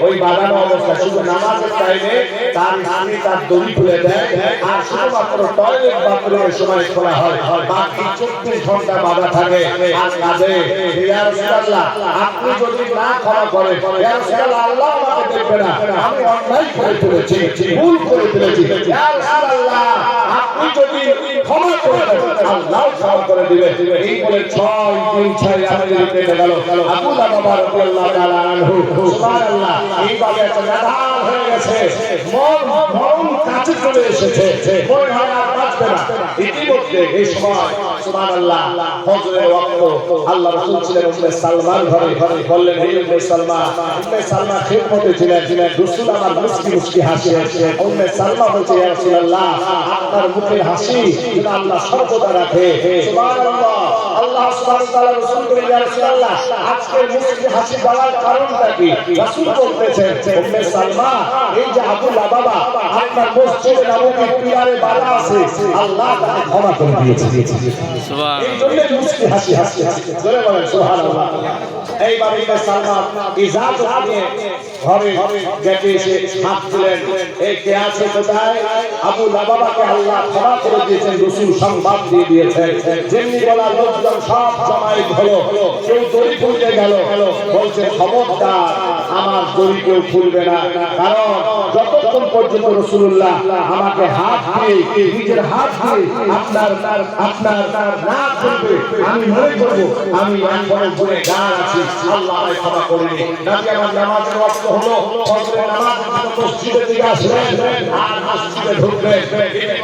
ওই বাগানো অবস্থা শুধু নামাজের টাইমে তার স্ত্রী তার দড়ি খুলে দেয় আর শুধুমাত্র টয়লেট বাথরুমের সময় খোলা হয়, বাকি 24 ঘন্টা বাধা থাকে। আর কাজে ইয়া রাসূলুল্লাহ আপনি যদি না ক্ষমা করেন, ইয়া রাসূলুল্লাহ আল্লাহ আমাকে দেখবে না, আমি অন্যায় করে ফেলেছি, ভুল করে ফেলেছি, ইয়া রাসূলুল্লাহ আপনি যদি ক্ষমা করে দেন আল্লাহ ক্ষমা করে দিবে। এই বলে 6 দিন 6 রাত কেটে গেল। আবু লাবাবা রাদিয়াল্লাহু তাআলা আনহু সুবহানাল্লাহ এইভাবে নাদান হয়ে গেছে, মরণ কাছে চলে এসেছে, মনে হয় আর বাঁচবে না। ইতিমধ্যে এই সময় সুবহানাল্লাহ ফজরের ওয়াক্ত আল্লাহ রাসূল ছিলেন উম্মে সালমার ঘরে। বললেন হে উম্মে সালমা খিদমতে ছিলেন, রাসূল আমার মুস্কি হাসি। উম্মে সালমা বলছে ইয়া রাসূলুল্লাহ আপনার মুখের হাসি আল্লাহ সর্বদা রাখে। সুবহানাল্লাহ আল্লাহ সুবহানাহু ওয়া তাআলা রাসূলকে ইয়া রাসূলুল্লাহ আজকে মুস্কি হাসি দেওয়ার কারণটা কি? রাসূল বলতেছেন উম্মে সালমা এই যে আবু লাবাবা আপনার মসজিদে নববীর পিলারে বাধা আছে, আল্লাহ তাকে ক্ষমা করে দিয়েছে। সুবহানাল্লাহ এই জন্য মুস্কি হাসি জোরে বলেন সুবহানাল্লাহ। এইবার উম্মে সালমা ইজাজত নিয়ে ঘরে গেটে এসে হাত দিলেন, এই কে আছে কোথায়? আবু লাবাবাকে আল্লাহ ক্ষমা করে দিয়েছেন, রাসূল সংবাদ দিয়ে দিয়েছেন। যেমনি বলা লোকজন সব জমায়েত হলো, কেউ দড়ি খুলতে গেল, বলছে খবরদার আমার দড়ি কেউ খুলবে না, কারণ যতক্ষণ পর্যন্ত রাসূলুল্লাহ আমাকে হাত দিয়ে নিজের হাত দিয়ে আপনার না খুলবে আমি মনে করব আমি এখনো গুনাহগার আছি, আল্লাহ আমায় ক্ষমা করুন। নাকি আমার নামাজের ওয়াক্ত হলো, ফজরের নামাজ মসজিদে থেকে আসলেন আর মসজিদে ঢুকলেন,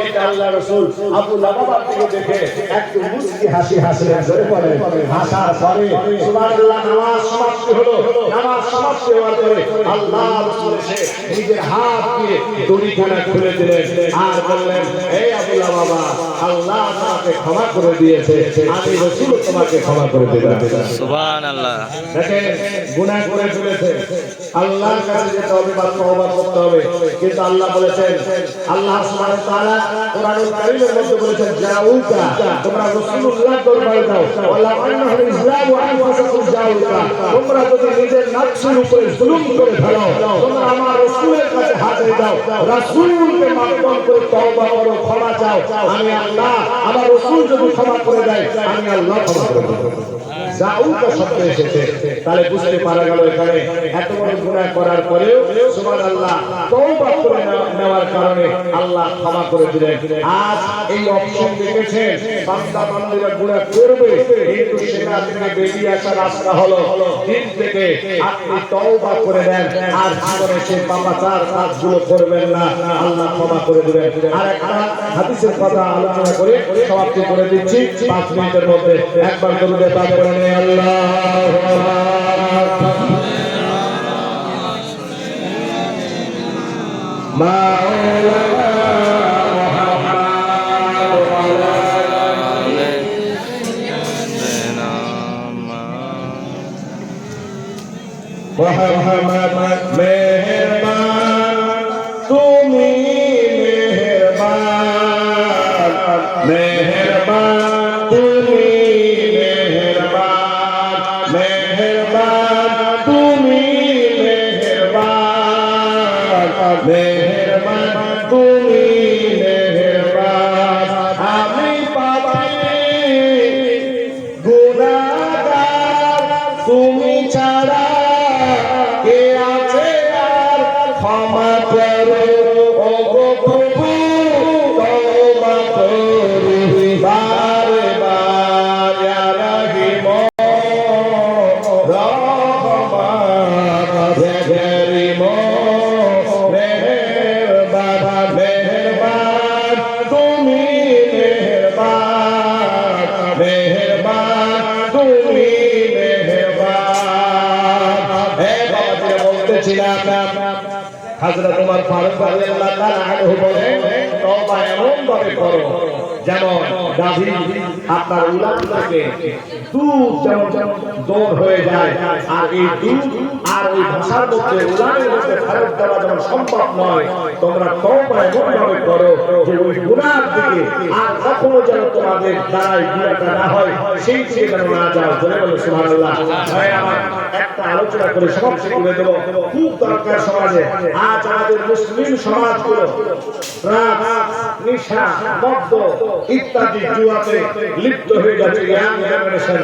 এটা আল্লাহ রাসূল আবু লাবাবার দিকে দেখে একটু মুস্কি হাসি হাসলেন। জোরে বলেন হাসার পরে সুবহানাল্লাহ নামাজ সমাপ্তি হলো। নামাজ সমাপ্তি হওয়ার পরে আল্লাহ রাসূল এসে নিজের হাত দিয়ে দড়িখানা খুলে দিলেন আর বললেন এই আবু লাবাবা আল্লাহ তোমাকে ক্ষমা করে দিয়েছে, আমি রাসূল তোমাকে ক্ষমা করে দিলাম। সুবহানাল্লাহ দেখেন গুনাহ করে ফেলেছে, আল্লাহর কাছে যেতে হবে বা তওবা করতে হবে। কিন্তু আল্লাহ বলেছেন, আল্লাহ সুবহানাহু ওয়া তাআলা কোরআনুল কারীমের মধ্যে বলেছেন জাউকা তোমরা রাসূলুল্লাহ দরবারে যাও, ওয়ালা আন্নাহু ইসলাম ওয়া আনফুসাকুম জাউকা তোমরা যদি নিজের নফসের উপরে জুলুম করে ফেলো তোমরা আমার রাসূলের কাছে হাজির যাও, রাসূলকে মাফ করে তওবা করো, ক্ষমা চাও, আমি আল্লাহ আমার রাসূল যদি ক্ষমা করে দেয় আমি আল্লাহ ক্ষমা করে দেব। জাউকা শব্দ এসেছে, তাহলে বুঝতে পারা গেল এখানে এত বড় গুনাহ করার পরেও সুবহানাল্লাহ তওবা করে নেওয়ার কারণে আল্লাহ ক্ষমা করে দিলেন। আজ এই অপশন দেখেছেন বান্দা বান্দীরা গুনাহ করবে, কিন্তু সেটা থেকে বেরিয়ে আসার রাস্তা হলো দিন থেকে আপনি তওবা করে দেন আর জীবনে সেই পাপাচার কাজগুলো করবেন না, আল্লাহ ক্ষমা করে দিবেন। আর একটা হাদিসের কথা আলোচনা করে সমাপ্তি করে দিচ্ছি 5 মিনিটের মধ্যে। একবার দরুদে পাক পড়েন আল্লাহু মাওলানা মোহাম্মদ মেহেরবান তুমি মেহেরবান, মেহেরবান তুমি মেহেরবান, মেহেরবান তুমি মেহেরবান, মেহেরবান তুমি মেহেরবান। আমি পাপী গুনাহগার, তুমি ছাড়া কে আছে আর ক্ষমা করো ও গো প্রভু, তওবা করি বারে বার ইয়া রহিম রহমান ইয়া করিম মেহেরবান, মেহেরবান তুমি মেহেরবান, মেহেরবান তুমি হযরত ওমর ফারুক রাদিয়াল্লাহু তাআলা আনহু বলেন তওবা এমন ভাবে করো যেমন গাভী আপনার উলান থেকে দুধ যেমন দৌড় হয়ে যায়, আর এই দুধ আর ওই ভাষার মধ্যে উলানের মধ্যে ফেরত দেওয়া যেমন সম্ভব নয়, তোমরা তওবা এমন ভাবে করো যে ওই গুনাহ থেকে আর কখনো যেন তোমাদের দ্বারাই গুনাহটা না হয়, সেই দিকে যেন না যাও। জোরে বলো সুবহানাল্লাহ। ভাই আমার একটা আলোচনা করে সমাপ্তি করে দেব, খুব দরকার সমাজে। আজ আমাদের মুসলিম সমাজগুলো রাত, নিশা, মদ ইত্যাদি জুয়াতে লিপ্ত হয়ে যাচ্ছে। ইয়াং জেনারেশন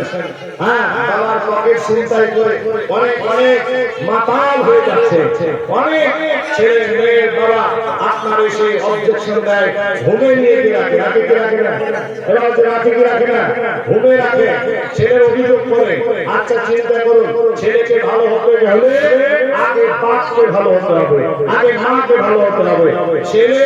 বাবার পকেট ছিনতাই করে অনেক অনেক মাতাল হয়ে যাচ্ছে। অনেক ছেলে মেয়ে বাবা আপনার এসে অবজেকশন দেয়, হোমে নিয়ে রাখে, রাখে কি রাখে না, এবার যে রাখে কি রাখে না, হোমে রাখে। ছেলের অভিযোগ করে, আচ্ছা চিন্তা করুন, ছেলেকে ভালো হতে হলে আগে বাপকে ভালো হতে হবে, আগে মাকে ভালো হতে হবে। ছেলে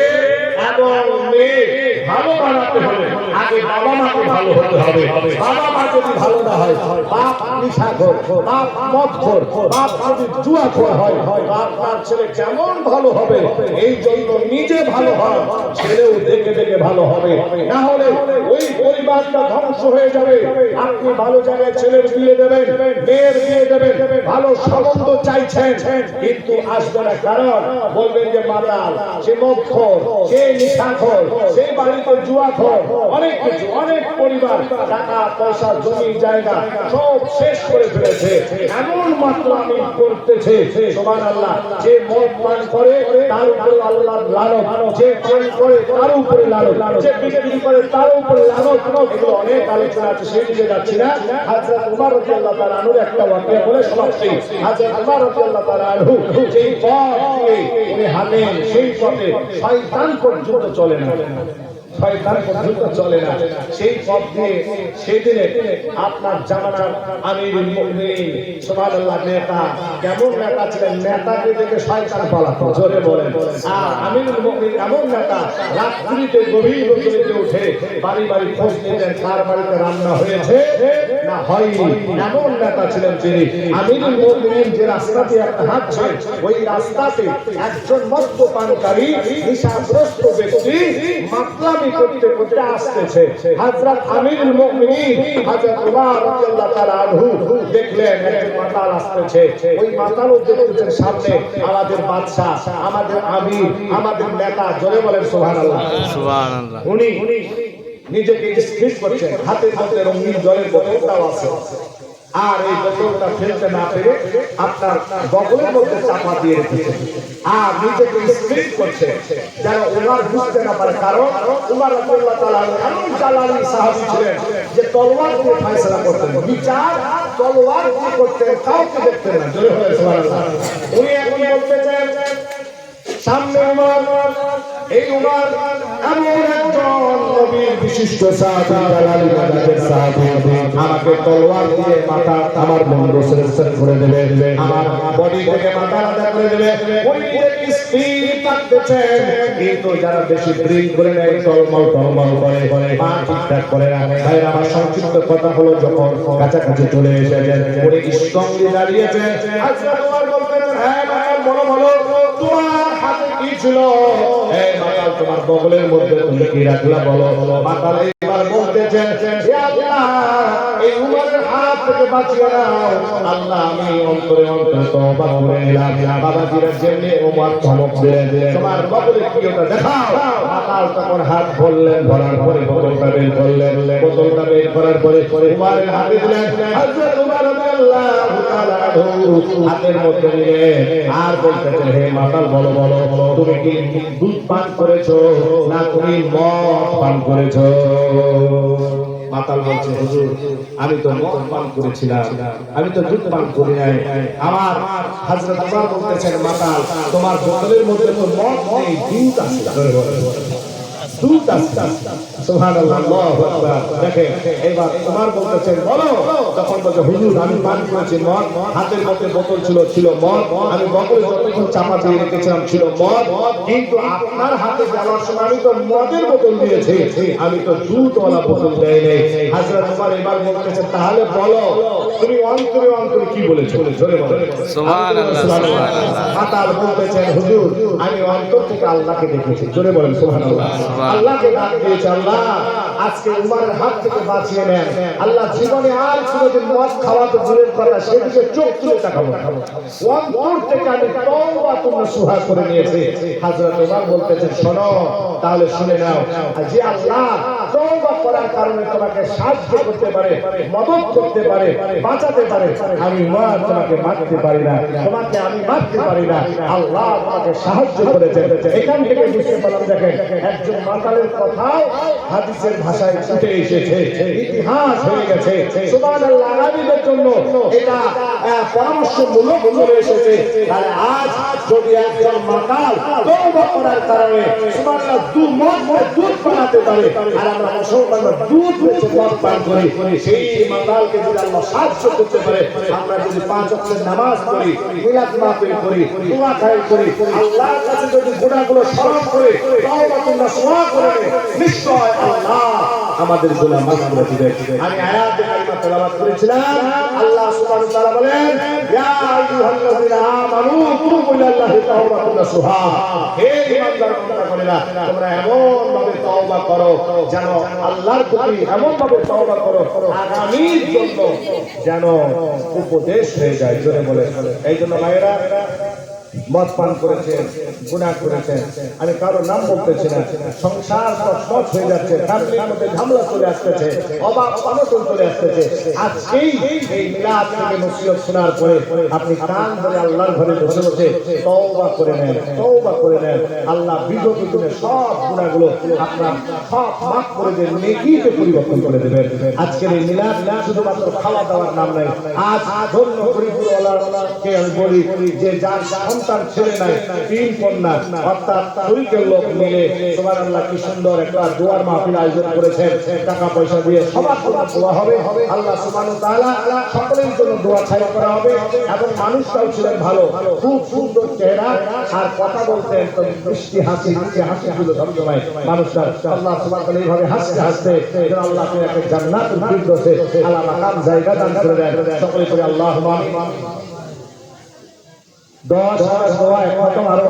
এবং মেয়ে ভালো বানাতে হলে আগে বাবা মাকে ভালো হতে হবে। বাবা মা যদি ভালো না হয়, বাপ নিশাখোর, বাপ মদখোর, বাপ যদি জুয়াখোর হয়, আপনার ছেলে কেমন ভালো হবে? এই জন্য নিজে ভালো হয়, ছেলেও দেখে দেখে ভালো হবে, না হলে ওই পরিবারটা ধ্বংস হয়ে যাবে। আপনি ভালো জায়গায় ছেলের বিয়ে দেবেন, মেয়ের বিয়ে দেবেন, ভালো সম্বন্ধ চাইছেন, কিন্তু আসবে না। কারণ বলবেন যে মাতাল, সে মদখোর, সে নিশাখোর, সেই বাড়িতে জুয়াখোর, অনেক কিছু, অনেক পরিবার টাকা পয়সা জমি জায়গা সব শেষ করে ফেলেছে। এমন মাতলামি করতেছে, সুবহানাল্লাহ। যে মদ পান করে তার উপরে আল্লাহর লানত, যে পান করে তার উপরে লানত, যে বিক্রি করে তার উপরে লানত। এগুলো অনেক আলোচনা আছে, সেই দিকে যাচ্ছি না। হযরত ওমর রাদিয়াল্লাহু তাআলা আনহুর একটা ওয়াকিয়া বলে সমাপ্তি। হযরত ওমর রাদিয়াল্লাহু তাআলা আনহু যেই পথ দিয়ে উনি হাঁটেন, সেই পথে শয়তান পর্যন্ত চলে না, শয়তান পর্যন্ত চলে না। সেই পথ দিয়ে সেদিনে আপনার জামানার আমিরুল মুমিনিন সুবহানাল্লাহ নেতা, কেমন নেতা ছিলেন? নেতাকে দেখে শয়তান পালাতো, জোরে বলেন। আর আমিরুল মুমিনিন এমন নেতা, রাত্রিতে গভীর রজনীতে উঠে বাড়ি বাড়ি খোঁজ নিতেন কার বাড়িতে রান্না হয়েছে না হয়নি। এমন নেতা ছিলেন তিনি। আমিরুল মুমিনিন যে রাস্তা দিয়ে হাঁটছেন, ওই রাস্তাতে একজন মদ্যপানকারী নেশাগ্রস্ত ব্যক্তি মাতলামি করতে করতে আসতেছে। হযরত আমিরুল মুমিনিন হযরত ওমর রাদিয়াল্লাহু তাআলা আনহু দেখলেন একজন মাতাল আসতেছে। ওই মাতালও দেখতেছেন সামনে আমাদের বাদশা, আমাদের আমির, আমাদের নেতা। জোরে বলেন সুবহানাল্লাহ, সুবহানাল্লাহ। উনি নিজেকে স্থির করছেন, হাতের মধ্যে রঙিন জলের বোতলটাও আছে। আর এই বোতলটা ফেলতে না পেরে আপনার বগলের মধ্যে চাপা দিয়ে রেখেছেন আর নিজেকে স্থির করছে যেন ওমর বুঝতে না পারে। কারণ ওমর রাদিয়াল্লাহু তাআলা এমন জালালি সাহাবী ছিলেন যে তলোয়ার দিয়ে ফয়সালা করতেন, বিচার তলোয়ার দিয়ে করতেন, কাউকে দেখতেন না। জোরে বলেন সুবহানাল্লাহ। উনি এখন বলতেছেন সামনে ওমর, এই ওমর এমন একজন নবীর বিশিষ্ট সাহাবী, জালালি মাদাদের সাহাবী, আমাকে তলোয়ার দিয়ে মাথা আমার মুন্ড সেরেসের করে দেবে, আমার বডি থেকে মাথা আলাদা করে দেবে। উনি নিজেকে স্থির থাকতেছেন, কিন্তু যারা বেশি ড্রিঙ্ক করে নেয়, টলমল করে পা ঠিকঠাক করে না। তাই আমার সংক্ষিপ্ত কথা হলো, যখন কাছাকাছি চলে এসেছেন উনি স্ট্রংলি দাঁড়িয়েছেন। হযরত ওমর বলতেছেন, হ্যাঁ মাতাল বলো বলো, তোমার হাতে কি ছিল? এই মাতাল তোমার বগলের মধ্যে তুমি কি রাখলা বলো। মাতাল এবার বলতেছেন, হে আল্লাহ, এই উমরের হাত থেকে বাঁচিয়ে নাও আল্লাহ। আমি অন্তরে অন্তরে তওবা করে নিলাম। বাবাজিরা যেমনি ওমর ধমক দিলেন, তোমার বগলে কি ওটা দেখাও। মাতাল তখন হাত ধরলেন, ধরার পরে বোতলটা বের করলেন, বোতলটা বের করার পরে উমরের হাতে দিলেন। হযরত ওমর রাদিয়াল্লাহু তাআলা হাতের মধ্যে নিলেন আর বলতেছেন, হে মাতাল বলো বলো, তুমি কি দুধ পান করেছো না তুমি মদ পান করেছো? মাতাল বলছে, হুজুর আমি তো মদ পান করেছিলাম, আমি তো দুধ পান করি নাই। আমার হযরত ওমর বলতেছেন, মাতাল তোমার বোতলের মধ্যে তো মদ নেই, দুধ আছে। দুধ আছে। সুবহানাল্লাহ, আল্লাহু আকবার। দেখেন এবার ওমর বলতেছেন বলো। তখন বলছে, হুজুর আমি পান করেছি মদ, হাতের মধ্যে বোতল ছিল মদ, আমি বগলে যতক্ষণ চাপা দিয়ে রেখেছিলাম ছিল মদ, কিন্তু আপনার হাতে যাওয়ার সময় আমি তো মদের বোতল দিয়েছি, আমি তো দুধওয়ালা বোতল দেই নাই। হযরত ওমর এবার বলতেছেন, তাহলে বলো তুমি অন্তরে অন্তরে কি বলেছো? জোরে বলো সুবহানাল্লাহ, সুবহানাল্লাহ। মাতাল বলতেছেন, হুজুর আমি অন্তর থেকে আল্লাহকে দেখেছি। জোরে বলেন সুবহানাল্লাহ। আল্লাহকে ডাক দিয়েছে, আল্লাহ আজকে উমারের হাত থেকে বাঁচিয়ে নেন আল্লাহ, জীবনে আর কোনোদিন মদ খাওয়া তো দূরের কথা, সেদিকে চোখ তুলে তাকাবো না, অন্তর থেকে আমি তওবা নসুহা করে নিয়েছি। হযরত উমর বলতেছেন, শোনো তাহলে শুনে নাও, যে আল্লাহ তওবা করার কারণে তোমাকে সাহায্য করতে পারে, মদত করতে পারে, বাঁচাতে পারে, আমি উমর তোমাকে মারতে পারি না, তোমাকে আমি মারতে পারি না, আল্লাহ তোমাকে সাহায্য করেছে। এখান থেকে বুঝতে পারলাম, দেখেন একজন মাতালের কথাও হাদিসের ভাষায় ফুটে এসেছে, ইতিহাস হয়ে গেছে। সুবহানাল্লাহ, আরবিদের জন্য এটা পরামর্শমূলক হয়ে এসেছে। তাহলে আজ যদি একজন মাতাল তওবা করার কারণে সুবহানাল্লাহ দুধ বানাতে পারে, আর আমরা মুসলমানরা দুধ বেচে মদ পান করি, সেই মাতালকে যদি আল্লাহ সাহায্য করতে পারে, আমরা যদি 5 ওয়াক্তের নামাজ পড়ি, মিলাদ মাহফিল করি, দোয়া খায়র করি, আল্লাহর কাছে যদি গুনাহগুলো স্মরণ করে তওবা নসুহা করে, নিশ্চয় আল্লাহ আমাদের গুনাহ মাফ করে দিবেন। আমি আয়াতে কারিমা তেলাওয়াত করেছিলাম, আল্লাহ সুবহানাহু ওয়া তাআলা বলেন, ইয়া আইয়ুহাল্লাযীনা আমানু তুবু ইলাল্লাহি তাওবাতান নসুহা, হে ঈমানদার বান্দাগণেরা, তোমরা এমন ভাবে তওবা করো যেন আল্লাহর প্রতি এমন ভাবে তওবা করো আগামীর জন্য যেন উপদেশ হয়ে যায়। জোরে বলে, এই জন্য ভাইয়েরা মদ পান করেছেন, গুনাহ করেছেন, আমি কারো নাম বলতেছি না, সংসার সব হয়ে যাচ্ছে, ফ্যামিলির মধ্যে ঝামেলা চলে আসতেছে, অভাব অনটন চলে আসতেছে, আজকেই এই মিলাদ থেকে নসিহত শোনার পরে আপনি কান ধরে আল্লাহর ঘরে বসে বসে তওবা করে নেন, তওবা করে নেন, আল্লাহ বিগত দিনের সব গুনাহগুলো আপনার সব মাফ করে দেন, নেকিতে পরিবর্তন করে দেবেন। আজকের এই মিলাদ শুধুমাত্র খাওয়া দাওয়ার নাম নাই। আজ ধন্য গরিবওয়ালাকে আমি বলি যে যার সন্তান ছেলে নাই, 3 কন্যা, অর্থাৎ শরীকের লোক মিলে সুবহানাল্লাহ কি সুন্দর একটা দোয়ার মাহফিল আয়োজন করেছেন, টাকা পয়সা দিয়ে সবার জন্য দোয়া হবে, আল্লাহ সুবহানাহু ওয়া তাআলা সকলের জন্য দোয়া খায়র করা হবে। এবং মানুষটাও ছিলেন ভালো, খুব সুন্দর চেহারা, আর কথা বলতেন তো মিষ্টি হাসি, হাসি ছিল সবসময় মানুষটা। আল্লাহ সুবহানাহু ওয়া তাআলা এইভাবে হাসতে হাসতে যেন আল্লাহ আপনাকে জান্নাতুল ফিরদৌসে আলা মাকাম জায়গা দান করে দেন। সকলে করে আল্লাহুম্মা আমিন। 10 দোয়া খতম, আরো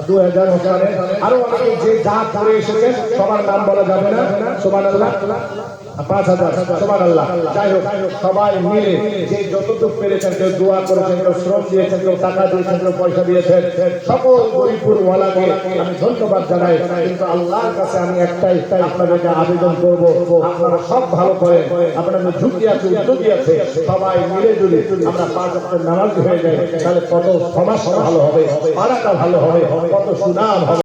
2000 সালে আরো অনেকে যে যা করে এসেছেন সবার নাম বলা যাবে না, সুবহানাল্লাহ 5000, সুবহানাল্লাহ। যাই হোক, সবাই মিলে যে যতটুকু পেরেছেন, কেউ দোয়া করেছেন, কেউ শ্রম দিয়েছেন, কেউ টাকা দিয়েছেন, কেউ পয়সা দিয়েছেন, সকল গরিবপুর ওয়ালাকে আমি ধন্যবাদ জানাই। কিন্তু আল্লাহর কাছে আমি একটাই আপনাদেরকে আবেদন করব, আপনারা সব ভালো করেন, আপনাদের ঝুঁকি আছে, উদ্যোগী আছে, সবাই মিলে যদি আমরা 5 ওয়াক্তের নামাজ হয়ে যায়, তাহলে কত সমাজটা ভালো হবে, পাড়াটা ভালো হবে, কত সুনাম হবে।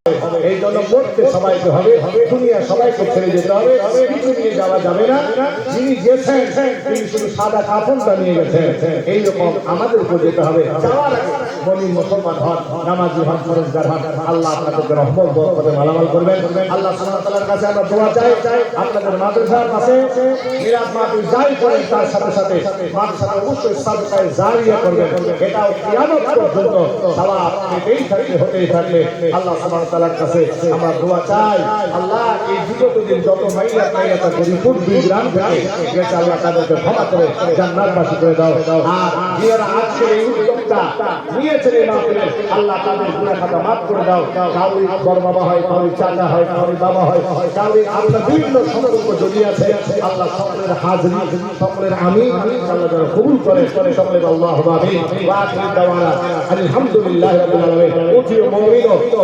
এই জন্য পড়তে সবাইকে হবে, দুনিয়া সবাইকে ছেড়ে যেতে হবে, কিছু নিয়ে যাওয়া যাবে না। যিনি গেছেন তিনি শুধু সাদা কাপড়টা নিয়ে গেছেন, এইরকম আমাদেরকে যেতে হবে। যাওয়ার আগে মুমিন মুসলমান হন, নামাজি হন, ফরজগার হন, আল্লাহ আপনাদেরকে রহমত বরকতে মালামাল করবেন। আল্লাহ সুবহানাহু ওয়া তাআলার কাছে আমরা দোয়া চাই, আপনাদের মাদ্রাসার পাশে মিলাদ মাহফিল যাই করেন তার সাথে সাথে মাদ্রাসাতে অবশ্যই সাদকায়ে জারিয়া করবেন। এটাও কিয়ামত পর্যন্ত সওয়াব পেতেই থাকবে, হতেই থাকবে। আল্লাহ সুবহানাহু ওয়া তাআলার কাছে আমরা দোয়া চাই, আল্লাহ এই বিগত দিন যত মাইয়া মাইয়াটা গরিবপুর দুই গ্রাম থেকে গেছে, আল্লাহ তাদেরকে ক্ষমা করে জান্নাতবাসী করে দাও। আর যারা আজকে এই উদ্যোগটা নিয়েছেন এই মাহফিলে, আল্লাহ তাদের গুনাহ খাতা মাফ করে দাও। কাউরি বড় বাবা হয়, কাউরি চাচা হয়, কাউরি বাবা হয়, কাউরি আপনার বিভিন্ন সম্পর্ক জড়িয়ে আছে, আল্লাহ সকলের হাজরি, সকলের আমিন আল্লাহ যেন কবুল করে, সকলের আল্লাহুম্মা আমিন। ওয়া আখিরু দাওয়ানা আলহামদুলিল্লাহি রাব্বিল আলামিন। উঠিও মুমিন ও